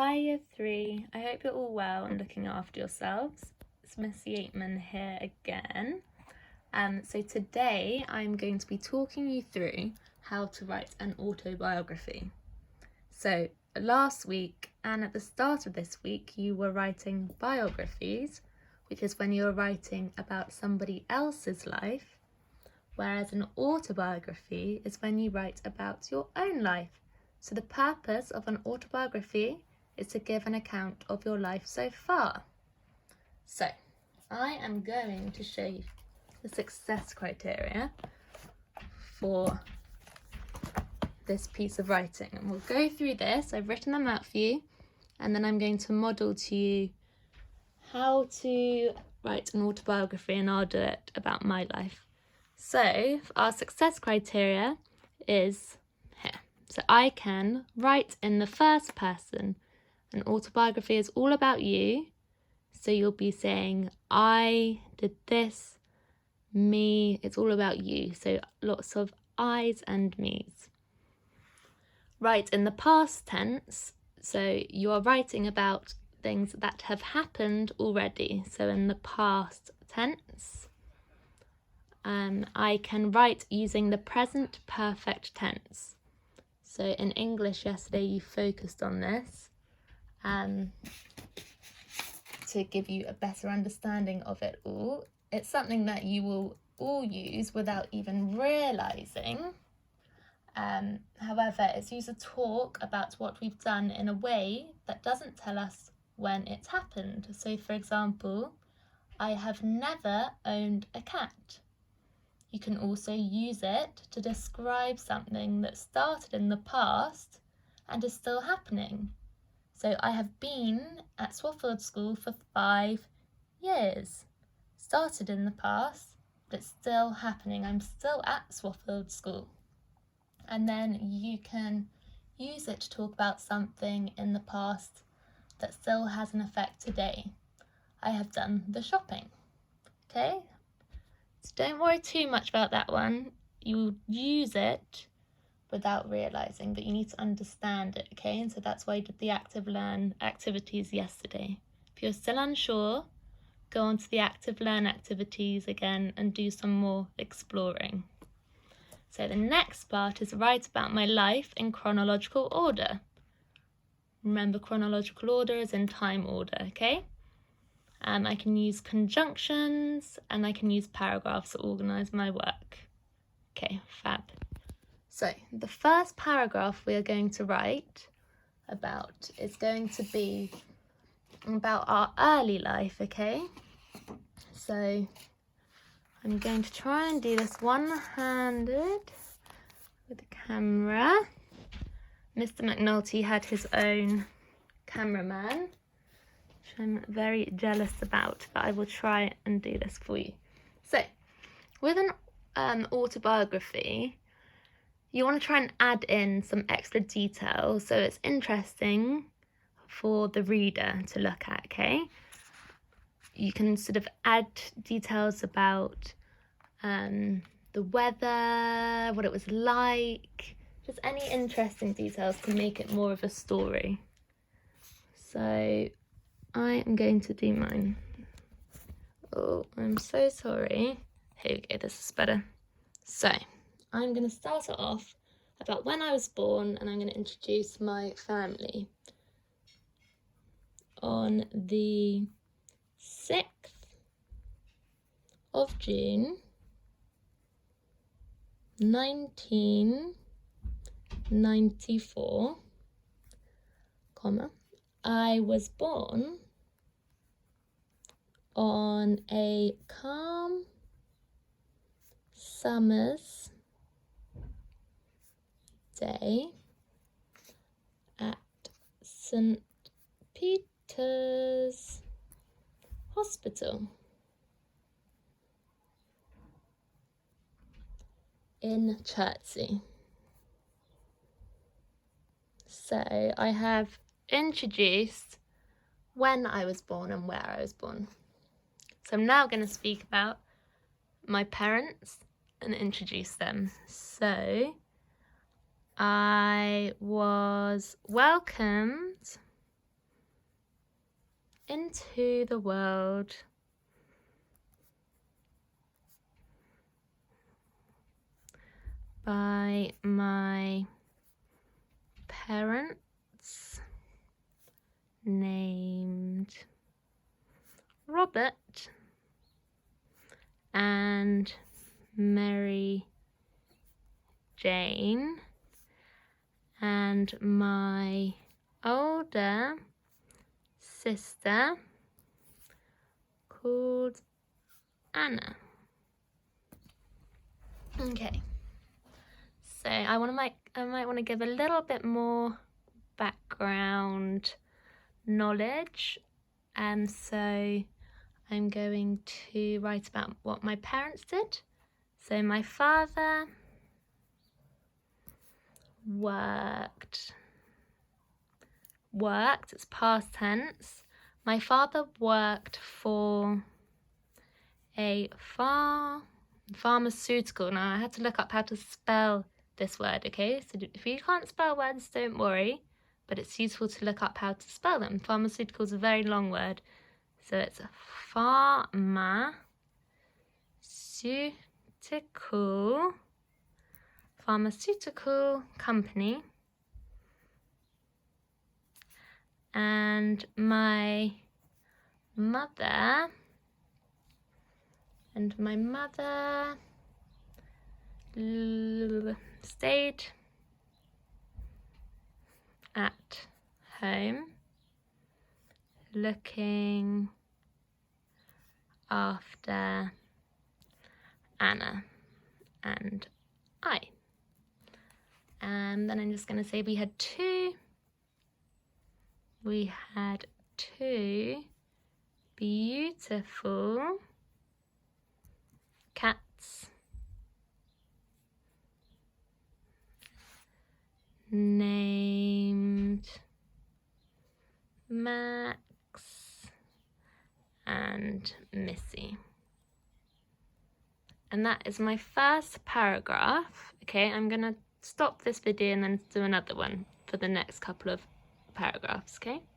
Hi Year 3, I hope you're all well and looking after yourselves. It's Miss Yateman here again. So today I'm going to be talking you through how to write an autobiography. So last week and at the start of this week you were writing biographies, which is when you're writing about somebody else's life, whereas an autobiography is when you write about your own life. So the purpose of an autobiography is to give an account of your life so far. So I am going to show you the success criteria for this piece of writing, and we'll go through this. I've written them out for you, and then I'm going to model to you how to write an autobiography, and I'll do it about my life. So our success criteria is here. So I can write in the first person. An autobiography is all about you. So you'll be saying, I did this, me, it's all about you. So lots of I's and me's. Write in the past tense. So you are writing about things that have happened already. So in the past tense. I can write using the present perfect tense. So in English yesterday you focused on this to give you a better understanding of it all. It's something that you will all use without even realising. However, it's used to talk about what we've done in a way that doesn't tell us when it's happened. So for example, I have never owned a cat. You can also use it to describe something that started in the past and is still happening. So I have been at Swafford School for 5 years. Started in the past, but it's still happening. I'm still at Swafford School. And then you can use it to talk about something in the past that still has an effect today. I have done the shopping. Okay? So don't worry too much about that one. You use it without realising, but you need to understand it, okay? And so that's why I did the active learn activities yesterday. If you're still unsure, go on to the active learn activities again and do some more exploring. So the next part is write about my life in chronological order. Remember, chronological order is in time order, okay? I can use conjunctions and I can use paragraphs to organise my work. Okay, fab. So the first paragraph we are going to write about is going to be about our early life, okay? So I'm going to try and do this one-handed with the camera. Mr. McNulty had his own cameraman, which I'm very jealous about, but I will try and do this for you. So with an autobiography, you want to try and add in some extra detail so it's interesting for the reader to look at, okay? You can sort of add details about the weather, what it was like, just any interesting details to make it more of a story. So I am going to do mine. Oh, I'm so sorry. Here we go, this is better. So I'm going to start it off about when I was born, and I'm going to introduce my family. On the 6th of June 1994, I was born on a calm summer's day at St. Peter's Hospital in Chertsey. So I have introduced when I was born and where I was born. So I'm now going to speak about my parents and introduce them. So I was welcomed into the world by my parents named Robert and Mary Jane, and my older sister called Anna. Okay, so I might want to give a little bit more background knowledge, and so I'm going to write about what my parents did. So my father worked, it's past tense. My father worked for a pharmaceutical. Now I had to look up how to spell this word, okay? So if you can't spell words, don't worry, but it's useful to look up how to spell them. Pharmaceutical is a very long word. So it's a pharmaceutical company. And my mother stayed at home looking after Anna and I. And then I'm just going to say we had two beautiful cats named Max and Missy. And that is my first paragraph. Okay, I'm going to stop this video and then do another one for the next couple of paragraphs, okay?